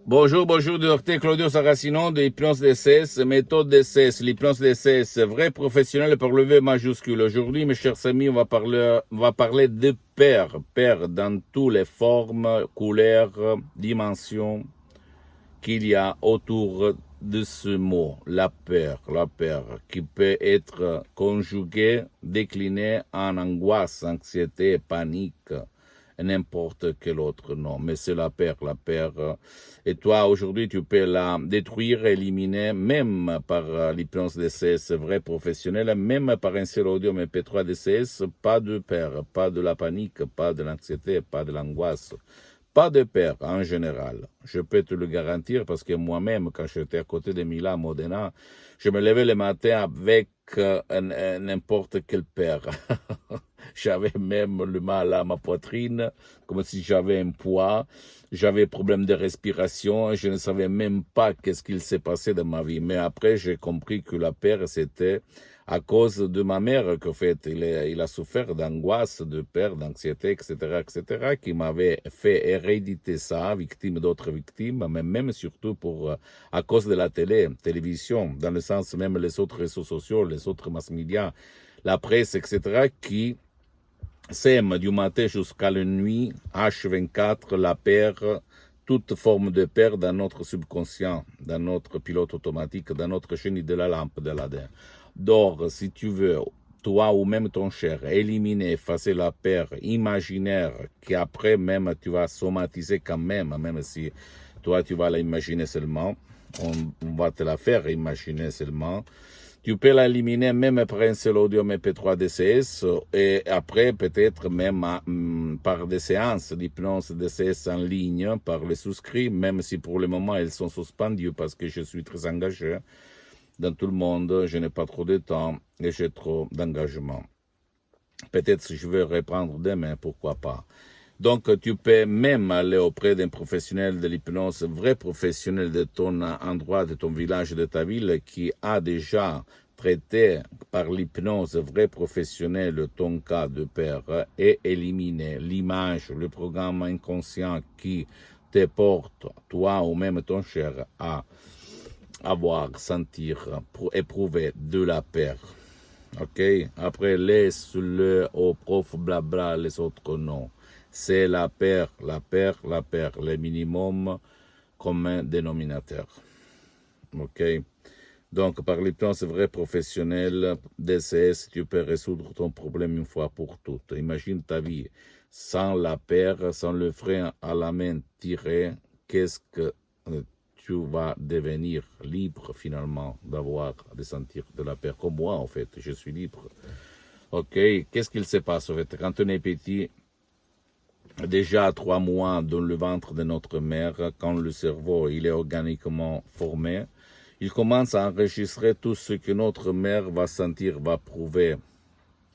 Bonjour, bonjour, docteur Claudio Saracino de l'hypnose DCS, méthode DCS, l'hypnose DCS, vrai professionnel pour le V majuscule. Aujourd'hui, mes chers amis, on va parler de père dans toutes les formes, couleurs, dimensions qu'il y a autour de ce mot, la peur, qui peut être conjugué, décliné en angoisse, anxiété, panique, et n'importe quel autre nom. Mais c'est la peur, la peur. Et toi, aujourd'hui, tu peux la détruire, éliminer, même par l'hypnose DCS vrai professionnel, même par un seul audio MP3 DCS, pas de peur, pas de la panique, pas de l'anxiété, pas de l'angoisse. Pas de peur en général. Je peux te le garantir parce que moi-même, quand j'étais à côté de Milan, Modena, je me levais le matin avec n'importe quelle peur. J'avais même le mal à ma poitrine, comme si j'avais un poids. J'avais problème de respiration. Je ne savais même pas qu'est-ce qu'il s'est passé dans ma vie. Mais après, j'ai compris que la peur, c'était à cause de ma mère qu'en fait, il a souffert d'angoisse, de peur, d'anxiété, etc., qui m'avait fait héréditer ça, victime d'autres victimes, mais même surtout à cause de la télévision, dans le sens même les autres réseaux sociaux, les autres mass médias, la presse, etc., qui sème du matin jusqu'à la nuit, H24, la peur, toute forme de peur dans notre subconscient, dans notre pilote automatique, dans notre chenille de la lampe de l'Adin. Donc, si tu veux, toi ou même ton cher, éliminer, effacer la peur imaginaire qu'après même tu vas somatiser quand même si toi tu vas l'imaginer seulement, on va te la faire imaginer seulement. Tu peux l'éliminer même par un seul audio MP3 DCS et après peut-être même par des séances d'hypnose DCS en ligne, par les souscrits, même si pour le moment elles sont suspendues parce que je suis très engagé dans tout le monde, je n'ai pas trop de temps et j'ai trop d'engagement. Peut-être si je vais reprendre demain, pourquoi pas. Donc, tu peux même aller auprès d'un professionnel de l'hypnose, vrai professionnel de ton endroit, de ton village, de ta ville, qui a déjà traité par l'hypnose, vrai professionnel, ton cas de peur et éliminer l'image, le programme inconscient qui te porte, toi ou même ton cher, à avoir, sentir, pour éprouver de la peur. Ok? Après, laisse-le au prof blabla, les autres noms. C'est la paire, la paire, la paire, le minimum commun dénominateur. Ok? Donc, par l'hypnose vrai professionnel, DCS, tu peux résoudre ton problème une fois pour toutes. Imagine ta vie sans la paire, sans le frein à la main tiré. Qu'est-ce que tu vas devenir libre finalement de sentir de la paire? Comme moi, en fait, je suis libre. Ok, qu'est-ce qu'il se passe en fait? Quand on est petit, déjà à 3 mois dans le ventre de notre mère, quand le cerveau il est organiquement formé, il commence à enregistrer tout ce que notre mère va sentir, va prouver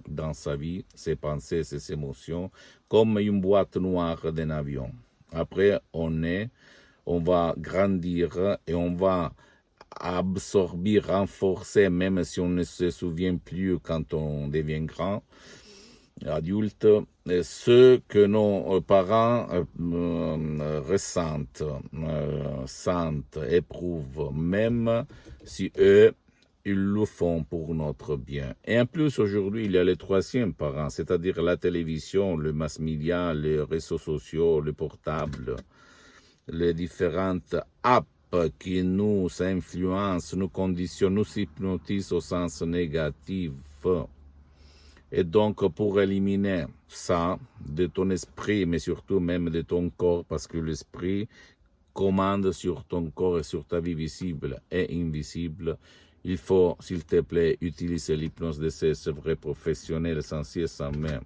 dans sa vie, ses pensées, ses émotions, comme une boîte noire d'un avion. Après, on va grandir et on va absorber, renforcer, même si on ne se souvient plus quand on devient grand, adulte, ce que nos parents ressentent, sentent, éprouvent, même si eux, ils le font pour notre bien. Et en plus, aujourd'hui, il y a les troisièmes parents, c'est-à-dire la télévision, le mass media, les réseaux sociaux, le portable, les différentes apps qui nous influencent, nous conditionnent, nous hypnotisent au sens négatif. Et donc, pour éliminer ça de ton esprit, mais surtout même de ton corps, parce que l'esprit commande sur ton corps et sur ta vie visible et invisible, il faut, s'il te plaît, utiliser l'hypnose de ces vrais professionnels sans cesse, sans main.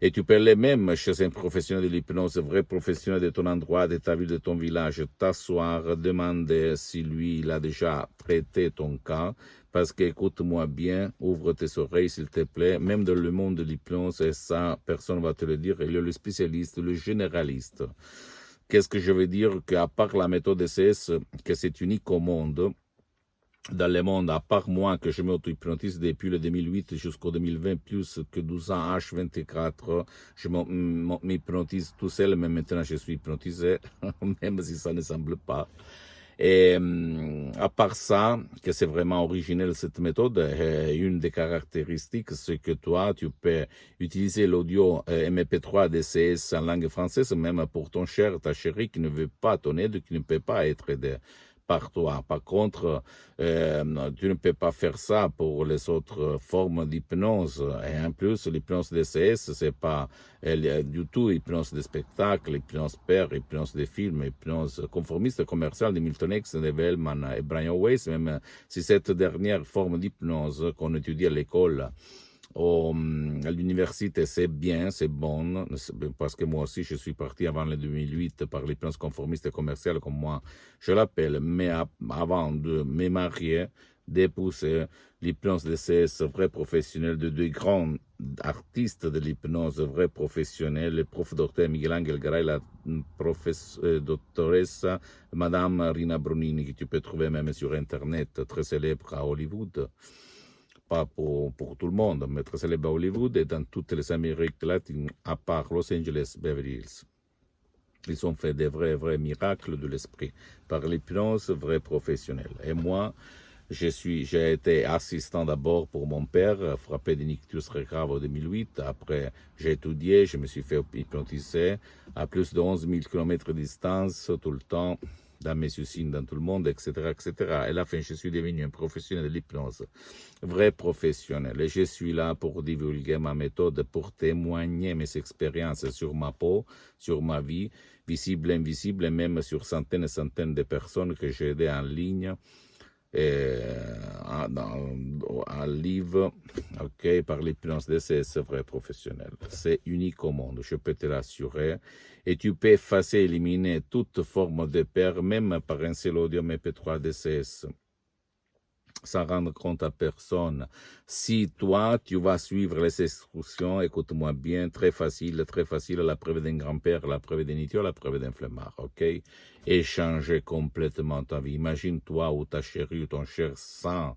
Et tu peux aller même chez un professionnel de l'hypnose, un vrai professionnel de ton endroit, de ta ville, de ton village, t'asseoir, demander si lui, il a déjà traité ton cas. Parce que, écoute-moi bien, ouvre tes oreilles, s'il te plaît. Même dans le monde de l'hypnose, et ça, personne ne va te le dire, il est le spécialiste, le généraliste. Qu'est-ce que je veux dire? Qu'à part la méthode DCS, que c'est unique au monde, dans le monde, à part moi, que je m'auto-hypnotise depuis le 2008 jusqu'au 2020, plus que 12 ans, H24, je m'hypnotise tout seul, mais maintenant je suis hypnotisé, même si ça ne semble pas. Et à part ça, que c'est vraiment originel cette méthode, une des caractéristiques, c'est que toi, tu peux utiliser l'audio MP3 DCS en langue française, même pour ton cher, ta chérie qui ne veut pas ton aide, qui ne peut pas être aidée par toi. Par contre, tu ne peux pas faire ça pour les autres formes d'hypnose. Et en plus, l'hypnose DCS, c'est pas du tout hypnose de spectacle, hypnose père, hypnose de film, hypnose conformiste commerciale de Milton X, de Wellman et Brian Weiss, même si cette dernière forme d'hypnose qu'on étudie à l'école, à l'université, c'est bien, c'est bon, parce que moi aussi, je suis parti avant le 2008 par l'hypnose conformiste commerciale, comme moi je l'appelle, mais avant de me marier, d'épouser l'hypnose DCS vrai professionnel de deux grands artistes de l'hypnose vrai professionnel, le prof docteur Miguel Angel Garay, la doctoressa Madame Rina Bronini, que tu peux trouver même sur Internet, très célèbre à Hollywood. Pas pour tout le monde, mais très célèbre à Hollywood et dans toutes les Amériques latines, à part Los Angeles, Beverly Hills. Ils ont fait des vrais miracles de l'esprit par l'hypnose vraie professionnelle. Et moi, j'ai été assistant d'abord pour mon père, frappé d'un ictus très grave en 2008. Après, j'ai étudié, je me suis fait hypnotiser à plus de 11 000 km de distance, tout le temps, dans mes usines, dans tout le monde, etc., etc. Et à la fin, je suis devenu un professionnel de l'hypnose, vrai professionnel. Et je suis là pour divulguer ma méthode, pour témoigner mes expériences sur ma peau, sur ma vie, visible, invisible, et même sur centaines et centaines de personnes que j'ai aidées en ligne, un livre, par l'hypnose DCS vrai professionnel. C'est unique au monde, je peux te l'assurer. Et tu peux effacer, éliminer toute forme de peur, même par un seul audio MP3 DCS, sans rendre compte à personne. Si toi, tu vas suivre les instructions, écoute-moi bien, très facile, la preuve d'un grand-père, la preuve d'un idiot, la preuve d'un flemmard, et changer complètement ta vie. Imagine-toi ou ta chérie ou ton cher sans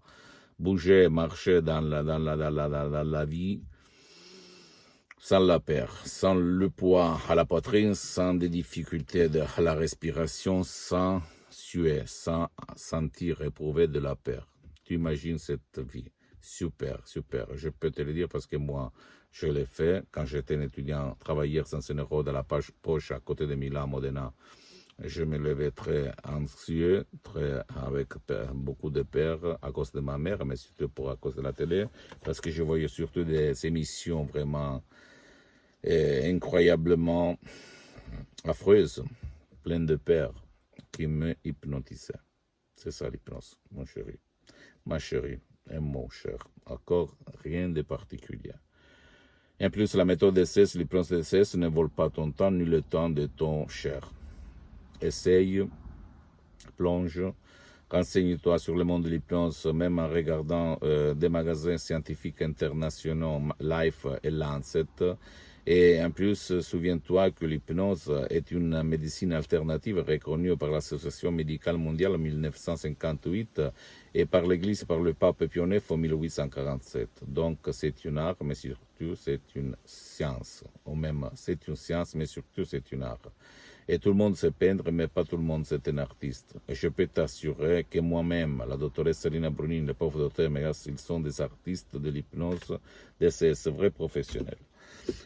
bouger, marcher dans la vie, sans la peur, sans le poids à la poitrine, sans des difficultés à la respiration, sans suer, sans sentir éprouver de la peur. Tu imagines cette vie. Super, super. Je peux te le dire parce que moi, je l'ai fait quand j'étais un étudiant, travailleur sans un euro dans la poche à côté de Milan, Modena. Je me levais très anxieux, avec beaucoup de peur à cause de ma mère, mais surtout à cause de la télé, parce que je voyais surtout des émissions vraiment incroyablement affreuses, pleines de peur, qui me hypnotisaient. C'est ça l'hypnose, mon chéri. Ma chérie et mon cher. Encore rien de particulier. Et en plus, la méthode DCS, l'hypnose DCS ne vole pas ton temps ni le temps de ton cher. Essaye, plonge, renseigne-toi sur le monde de l'hypnose, même en regardant des magasins scientifiques internationaux, Life et Lancet. Et en plus, souviens-toi que l'hypnose est une médecine alternative reconnue par l'Association médicale mondiale en 1958 et par l'Église, par le pape Pie IX en 1847. Donc c'est une art, mais surtout c'est une science. Ou même c'est une science, mais surtout c'est une art. Et tout le monde sait peindre, mais pas tout le monde c'est un artiste. Et je peux t'assurer que moi-même, la doctoresse Rina Bronini, le pauvre docteur Megas, ils sont des artistes de l'hypnose, c'est vrai professionnel.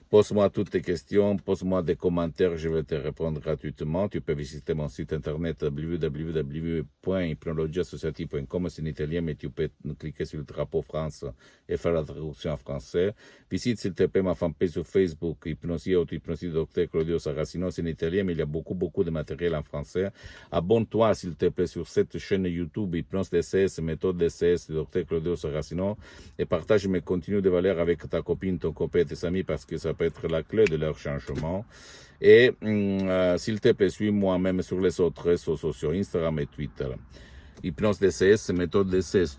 Pose-moi toutes tes questions, pose-moi des commentaires, je vais te répondre gratuitement. Tu peux visiter mon site internet www.hypnologieassociative.com, c'est en italien, mais tu peux cliquer sur le drapeau France et faire la traduction en français. Visite s'il te plaît ma fanpage sur Facebook, Hypnosie Auto-Hypnosie Dr Claudio Saracino, c'est en italien, mais il y a beaucoup de matériel en français. Abonne-toi s'il te plaît sur cette chaîne YouTube, Hypnose DCS, méthode DCS, Dr Claudio Saracino, et partage mes contenus de valeur avec ta copine, ton copain et tes amis, parce que ça peut être la clé de leur changement. Et s'il te plaît, suis-moi même sur les autres réseaux sociaux, Instagram et Twitter. Hypnose DCS, méthode DCS,